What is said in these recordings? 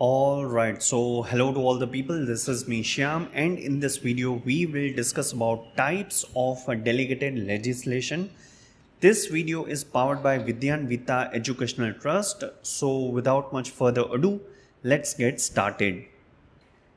Alright, so hello to all the people. This is me Shyam, and in this video we will discuss about types of delegated legislation. This video is powered by Vidyan Vita Educational Trust. So without much further ado, let's get started.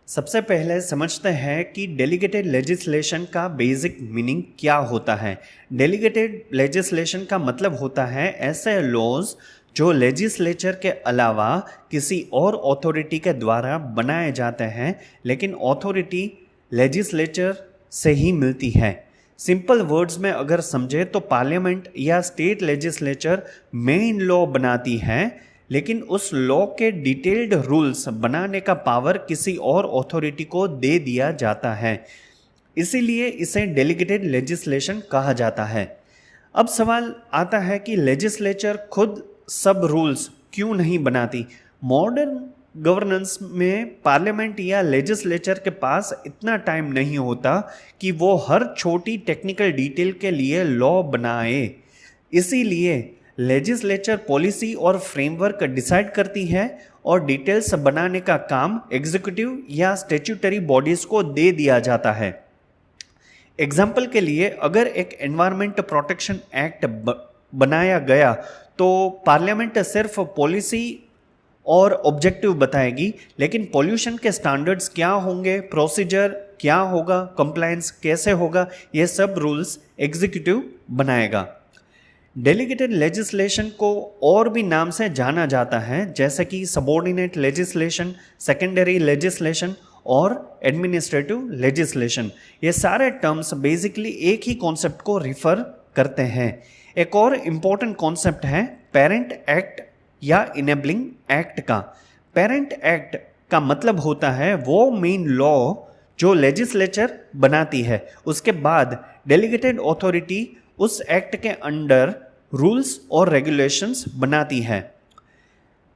सबसे पहले समझते हैं कि delegated legislation का basic meaning क्या होता है। Delegated legislation का मतलब होता है ऐसे लॉज जो लेजिस्लेचर के अलावा किसी और अथॉरिटी के द्वारा बनाए जाते हैं, लेकिन अथॉरिटी लेजिस्लेचर से ही मिलती है। सिंपल वर्ड्स में अगर समझे तो पार्लियामेंट या स्टेट लेजिस्लेचर मेन लॉ बनाती है, लेकिन उस लॉ के डिटेल्ड रूल्स बनाने का पावर किसी और अथॉरिटी को दे दिया जाता है। इसीलिए इसे डेलीगेटेड लेजिस्लेशन कहा जाता है। अब सवाल आता है कि लेजिस्लेचर खुद सब रूल्स क्यों नहीं बनाती। मॉडर्न गवर्नेंस में पार्लियामेंट या लेजिस्लेचर के पास इतना टाइम नहीं होता कि वो हर छोटी टेक्निकल डिटेल के लिए लॉ बनाए। इसीलिए लेजिस्लेचर पॉलिसी और फ्रेमवर्क डिसाइड करती है और डिटेल्स बनाने का काम एग्जीक्यूटिव या स्टैट्यूटरी बॉडीज को दे दिया जाता है। एग्जाम्पल के लिए, अगर एक एनवायरमेंट प्रोटेक्शन एक्ट बनाया गया तो पार्लियामेंट सिर्फ पॉलिसी और ऑब्जेक्टिव बताएगी, लेकिन पॉल्यूशन के स्टैंडर्ड्स क्या होंगे, प्रोसीजर क्या होगा, कंप्लायंस कैसे होगा, ये सब रूल्स एग्जीक्यूटिव बनाएगा। डेलीगेटेड लेजिस्लेशन को और भी नाम से जाना जाता है, जैसे कि सबऑर्डिनेट लेजिस्लेशन, सेकेंडरी लेजिस्लेशन और एडमिनिस्ट्रेटिव लेजिस्लेशन। ये सारे टर्म्स बेसिकली एक ही कॉन्सेप्ट को रिफर करते हैं। एक और इम्पॉर्टेंट कॉन्सेप्ट है पेरेंट एक्ट या इनेबलिंग एक्ट का। पेरेंट एक्ट का मतलब होता है वो मेन लॉ जो लेजिस्लेचर बनाती है, उसके बाद डेलीगेटेड अथॉरिटी उस एक्ट के अंडर रूल्स और रेगुलेशंस बनाती है।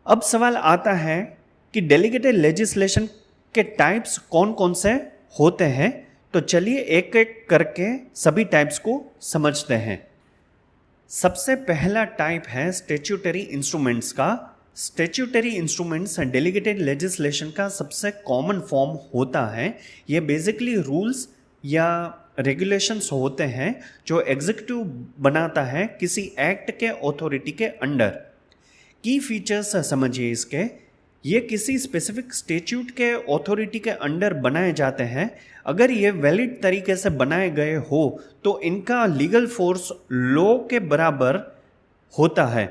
अब सवाल आता है कि डेलीगेटेड लेजिस्लेशन के टाइप्स कौन कौन से होते हैं, तो चलिए एक एक करके सभी टाइप्स को समझते हैं। सबसे पहला टाइप है स्टैट्यूटरी इंस्ट्रूमेंट्स का। स्टैट्यूटरी इंस्ट्रूमेंट्स डेलीगेटेड लेजिस्लेशन का सबसे कॉमन फॉर्म होता है। ये बेसिकली रूल्स या रेगुलेशंस होते हैं जो एग्जीक्यूटिव बनाता है किसी एक्ट के अथॉरिटी के अंडर। की फीचर्स समझिए इसके। ये किसी स्पेसिफिक स्टैट्यूट के अथॉरिटी के अंडर बनाए जाते हैं। अगर ये वैलिड तरीके से बनाए गए हो तो इनका लीगल फोर्स लॉ के बराबर होता है।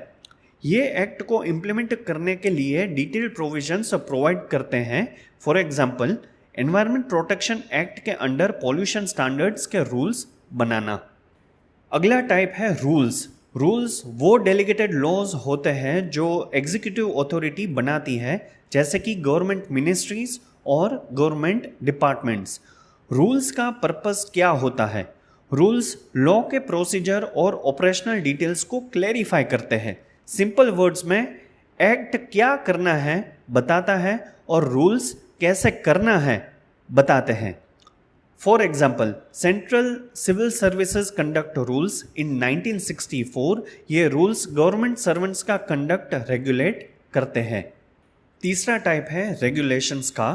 ये एक्ट को इम्प्लीमेंट करने के लिए डिटेल्ड प्रोविजंस प्रोवाइड करते हैं। For example, environment protection act के अंडर पॉल्यूशन स्टैंडर्ड्स के रूल्स बनाना। अगला टाइप है रूल्स। रूल्स वो डेलीगेटेड लॉज होते हैं जो एग्जीक्यूटिव अथॉरिटी बनाती है, जैसे कि गवर्नमेंट मिनिस्ट्रीज और गवर्नमेंट डिपार्टमेंट्स। रूल्स का पर्पस क्या होता है? रूल्स लॉ के प्रोसीजर और ऑपरेशनल डिटेल्स को क्लैरिफाई करते हैं। सिंपल वर्ड्स में एक्ट क्या करना है बताता है और रूल्स कैसे करना है बताते हैं। For example, central civil services conduct rules in 1964। ये रूल्स गवर्नमेंट सर्वेंट्स का कंडक्ट रेगुलेट करते हैं। तीसरा टाइप है रेगुलेशंस का।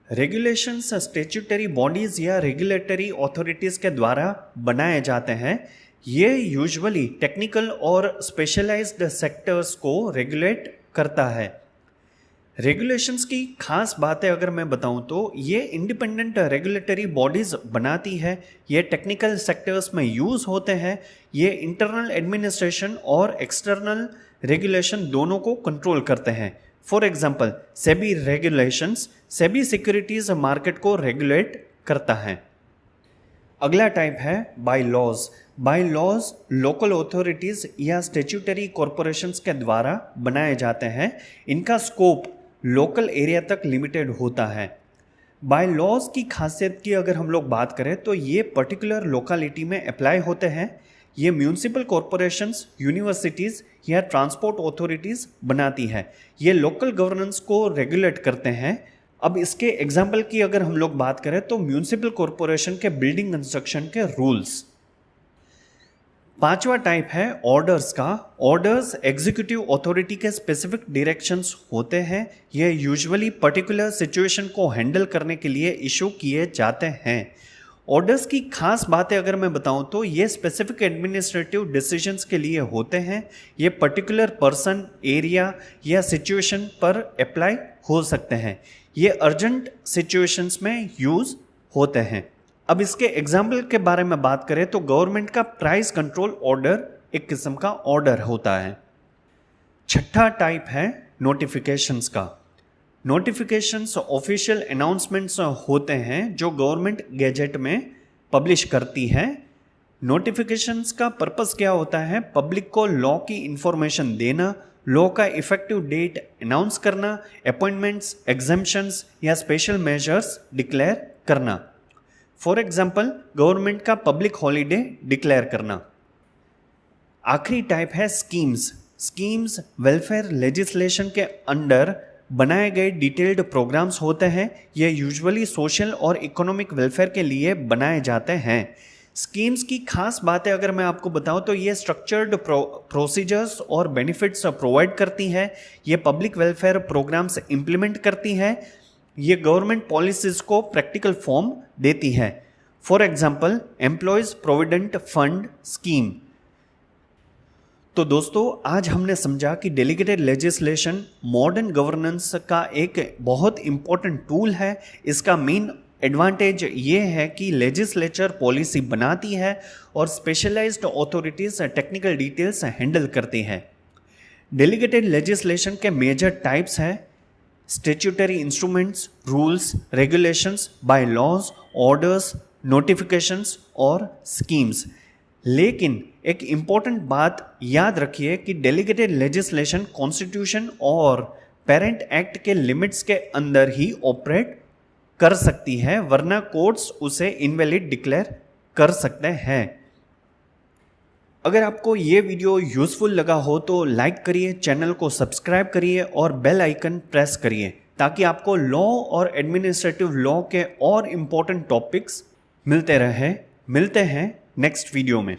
रेगुलेशंस स्टैट्यूटरी बॉडीज या रेगुलेटरी अथॉरिटीज के द्वारा बनाए जाते हैं। ये यूजुअली टेक्निकल और स्पेशलाइज्ड सेक्टर्स को रेगुलेट करता है। रेगुलेशंस की खास बातें अगर मैं बताऊं तो ये इंडिपेंडेंट रेगुलेटरी बॉडीज बनाती है, ये टेक्निकल सेक्टर्स में यूज़ होते हैं, ये इंटरनल एडमिनिस्ट्रेशन और एक्सटर्नल रेगुलेशन दोनों को कंट्रोल करते हैं। For example, SEBI regulations SEBI securities market को रेगुलेट करता है। अगला टाइप है by laws. By laws local authorities या स्टैट्यूटरी कॉरपोरेशंस के द्वारा बनाए जाते हैं। इनका स्कोप लोकल एरिया तक लिमिटेड होता है। बाय लॉज की खासियत की अगर हम लोग बात करें तो ये पर्टिकुलर लोकेलिटी में अप्लाई होते हैं। ये म्यूनिसिपल कॉरपोरेशंस, यूनिवर्सिटीज़ या ट्रांसपोर्ट अथॉरिटीज़ बनाती है। ये लोकल गवर्नेंस को रेगुलेट करते हैं। अब इसके एग्जाम्पल की अगर हम लोग बात करें तो म्यूनिसिपल कॉरपोरेशन के बिल्डिंग कंस्ट्रक्शन के रूल्स। पांचवा टाइप है ऑर्डर्स का। ऑर्डर्स एग्जीक्यूटिव अथॉरिटी के स्पेसिफिक डायरेक्शंस होते हैं। ये यूजुअली पर्टिकुलर सिचुएशन को हैंडल करने के लिए इशू किए जाते हैं। ऑर्डर्स की खास बातें अगर मैं बताऊं तो ये स्पेसिफिक एडमिनिस्ट्रेटिव डिसीजंस के लिए होते हैं। ये पर्टिकुलर पर्सन, एरिया या सिचुएशन पर अप्लाई हो सकते हैं। ये अर्जेंट सिचुएशंस में यूज होते हैं। अब इसके एग्जाम्पल के बारे में बात करें तो गवर्नमेंट का प्राइस कंट्रोल ऑर्डर एक किस्म का ऑर्डर होता है। छठा टाइप है नोटिफिकेशंस का। नोटिफिकेशंस ऑफिशियल अनाउंसमेंट्स होते हैं जो गवर्नमेंट गैजेट में पब्लिश करती है। नोटिफिकेशंस का पर्पस क्या होता है? पब्लिक को लॉ की इंफॉर्मेशन देना, लॉ का इफेक्टिव डेट अनाउंस करना, अपॉइंटमेंट्स, एग्जेम्पशंस या स्पेशल मेजर्स डिक्लेयर करना। फॉर एग्जाम्पल गवर्नमेंट का पब्लिक हॉलीडे डिक्लेयर करना। आखिरी टाइप है स्कीम्स। स्कीम्स वेलफेयर लेजिस्लेशन के अंडर बनाए गए डिटेल्ड प्रोग्राम्स होते हैं। ये यूजुअली सोशल और इकोनॉमिक वेलफेयर के लिए बनाए जाते हैं। स्कीम्स की खास बातें अगर मैं आपको बताऊं तो ये स्ट्रक्चर्ड प्रोसीजर्स और बेनिफिट्स प्रोवाइड करती है। ये पब्लिक वेलफेयर प्रोग्राम्स इंप्लीमेंट करती है। ये गवर्नमेंट पॉलिसीज को प्रैक्टिकल फॉर्म देती है। For example employees provident fund scheme. तो दोस्तों आज हमने समझा कि डेलीगेटेड लेजिस्लेशन मॉडर्न गवर्नेंस का एक बहुत इंपॉर्टेंट टूल है। इसका मेन एडवांटेज ये है कि लेजिस्लेचर पॉलिसी बनाती है और specialised authorities technical details handle करती है। डेलीगेटेड लेजिस्लेशन के मेजर टाइप्स हैं statutory instruments, rules, regulations, by laws, orders, notifications और स्कीम्स। लेकिन एक इम्पॉर्टेंट बात याद रखिए कि डेलीगेटेड लेजिस्लेशन कॉन्स्टिट्यूशन और पेरेंट एक्ट के लिमिट्स के अंदर ही ऑपरेट कर सकती है, वरना कोर्ट्स उसे इनवैलिड डिक्लेयर कर सकते हैं। अगर आपको ये वीडियो यूजफुल लगा हो तो लाइक करिए, चैनल को सब्सक्राइब करिए और बेल आइकन प्रेस करिए ताकि आपको लॉ और एडमिनिस्ट्रेटिव लॉ के और इम्पोर्टेंट टॉपिक्स मिलते रहे। मिलते हैं नेक्स्ट वीडियो में।